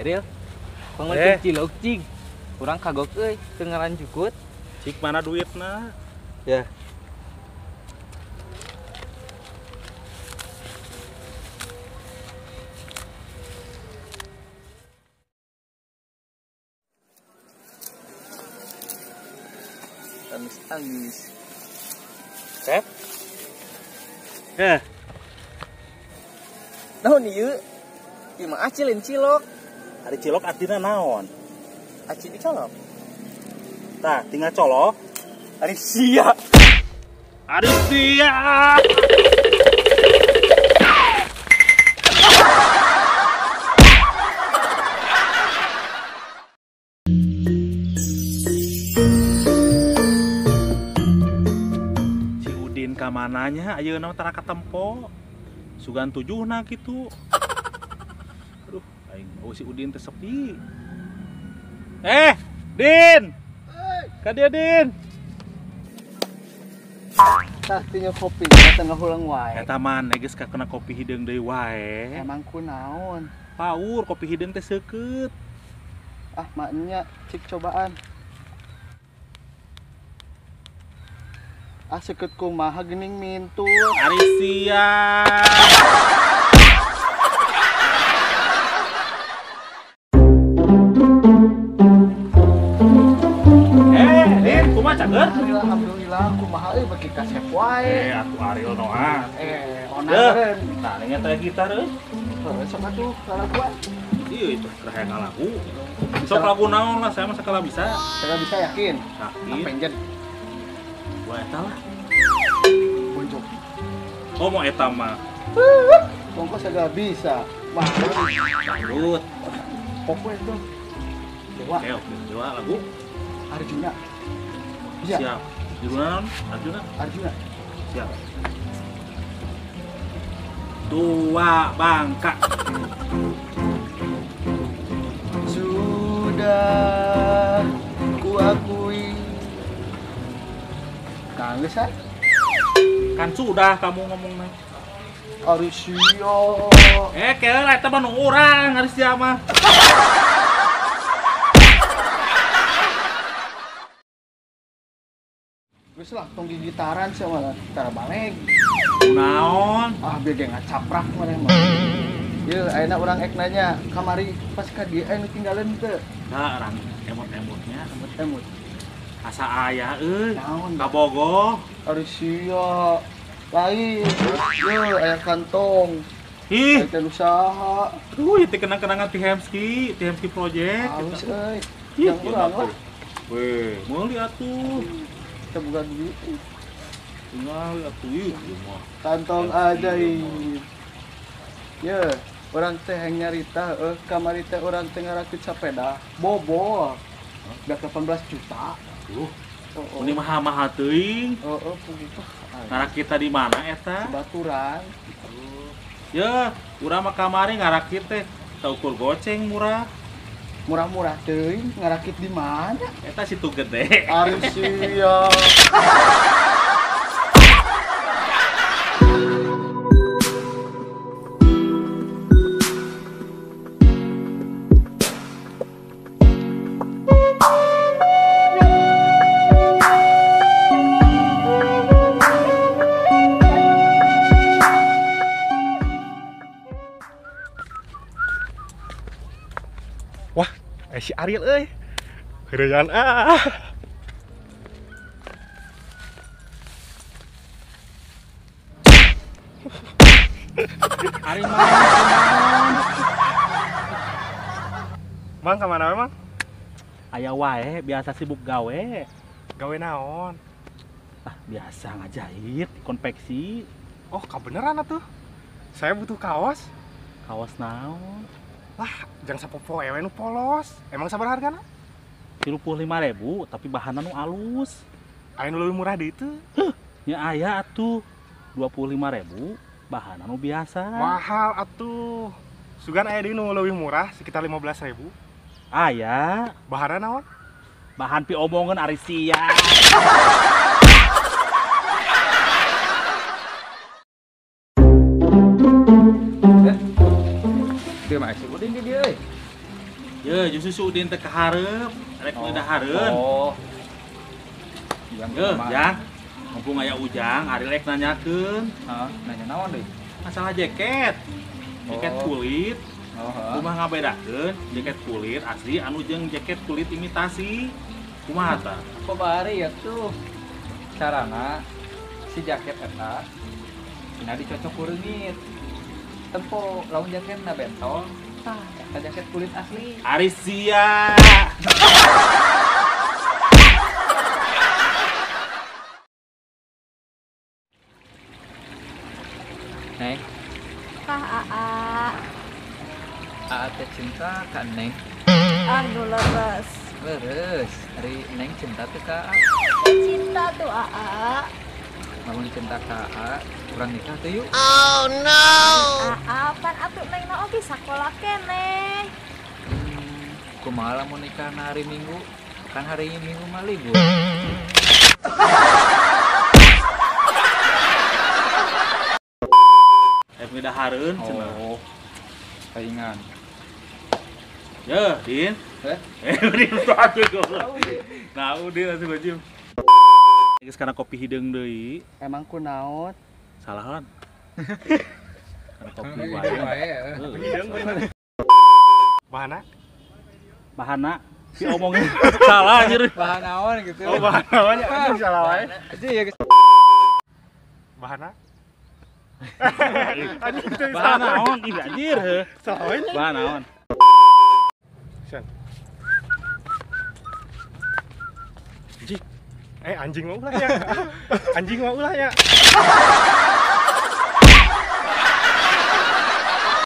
Real, pengen cilok cing, kurang kagok dengeran jukut. Cik mana duitna? Ya. Tangis. Sep? Naon ieu? Ieu mah acilin cilok. Ari cilok artina naon? Aci dicolok. Tah, tinggal colok. Ari sia. Ari sia. Si Udin ka mananya ayeuna tara katempo. Sugan 7 na kitu. Aduh, aing mau si Udin teh sepi. Din! Ka dia, Din. Tah tinggal kopi, tengah hulang wae. Eta man geus ka kena kopi hideung deui wae. Emang kunaon? Paur kopi hideung teh seukeut. Ah, maknya cik cobaan. Ah, seukeut kumaha geuning mintul. Ari siap. Din, kumaha cager? Alhamdulillah, kumaha euy beki ka sep wae. Atuh Ariel Noah. Onakeun. Nah, nya teh gitar euy. Heuh, sok atuh kalau gua. Ieu itu kerah ngalagu. Sok lagu naon lah, saya mah sakala bisa. Saya bisa yakin. Yakin. Pengen. Gua eta lah. Boncok. Oh, mau eta mah. Bongkos segala bisa. Wah, Dangdut. pokoknya itu. Dewa, Oke, Dewa lagu. Arjuna. Iya, Siap. Judulna naon? Arjuna. Arjuna. Siap. Tua Bangka. Sudah kuakui. Kangen sah? Kan sudah kamu ngomongna. Arisio. Keul eta mah nu urang ari sia mah. Geus lah tong gigitaran sih mah gitar baleg. Naon? Ah, biar dia ngacaprak mana mah. Ieu ayeuna urang ek nanya, kamari pas ka dieu anu tinggalin teu? Da orang emot-emotnya Emut. asa aya euy. Naon? Kabogoh. Arisio. Lain. Ieu aya kantong. Ih, Aya usaha. aduh ieu teh kenang-kenangan ti Hemski project. Halus euy. Ih, Yang urang lah. Weh, meuli atuh. Kita bukan duit. Tinggal atuh ieu mah. Kantong ajaib. Ya, orang teh yang nyarita, kamari teh orang teh ngarakit sepeda, bobo, udah 18 juta. Tuh, ini mahal-mahal teuing. Begitu. Ngarak kita di mana eta? Baturan. Ya, urang mah kamari ngarakit teh ukur goceng murah. Murah-murah teuing, ngarakit di mana? Eta situ gede. Arisio. si Ariel euy. Heureyan ah. Ari mah Mang kemana emang? aya wae biasa sibuk gawe. Gawe naon? Ah, biasa ngajahit, konveksi, Oh, kabeneran atuh. Saya butuh kaos. kaos naon. Lah, jangan sapopo ewe nu polos. Emang sabar hargana? 35.000 tapi bahanna nu alus. Aya nu leuwih murah deui teu. Nya aya atuh 25.000 bahanna nu biasa. Mahal atuh. Sugan aya deui nu leuwih murah sekitar 15.000. Aya Bahanna naon? bahan pi omongan ari sia. Dia masih udin di dia euy. Ye, justru si Udin teh kahareup, rek ngeudahareun. Oh. Ye, Jang. Mumpung aya Ujang, ari rek nanyakeun Heeh, nanya naon deui? masalah jaket. Jaket Oh. kulit, Oh, heeh. kumaha ngabedakeun jaket kulit asli anu jeung jaket kulit imitasi. Kumaha tah? Pabari ya tuh. Carana si jaket eta tina dicocok ku reungit. Tempo lamun jaketna bentol, tah eta jaket kulit asli. Ari sia. Neng, Kang Aa, teh cinta ka Neng. anu leres. Leres, ari Neng cinta teh ka Cinta tuh Aa. lamun cinta ka urang nikah teh yuk. Aa, pan atuh neng na oge sakola keneh. Kumaha lamun nikahna hari Minggu? Kan hari Minggu mah libur. Rek ngeudahareun cenah. Oh. Saingan. Ye, Din. Eh? Udin atuh goblok. Nah, Udin atuh bajim. Geus kana kopi hideung deui. Emang kunaon? Salahan. Kana kopi wae. Hideung bener. Bahanna? Bahanna si omongin salah anjir. Bahan naon gitu. Oh, bahan naon ya? Anjing salah wae. Itu ya guys. Bahanna? Anjing teu Bahan salah. naon ih anjir heuh. Salah wae. Bahan naon? Sen. Anjing. Anjing mau ulah ya. Anjing mau ulah ya.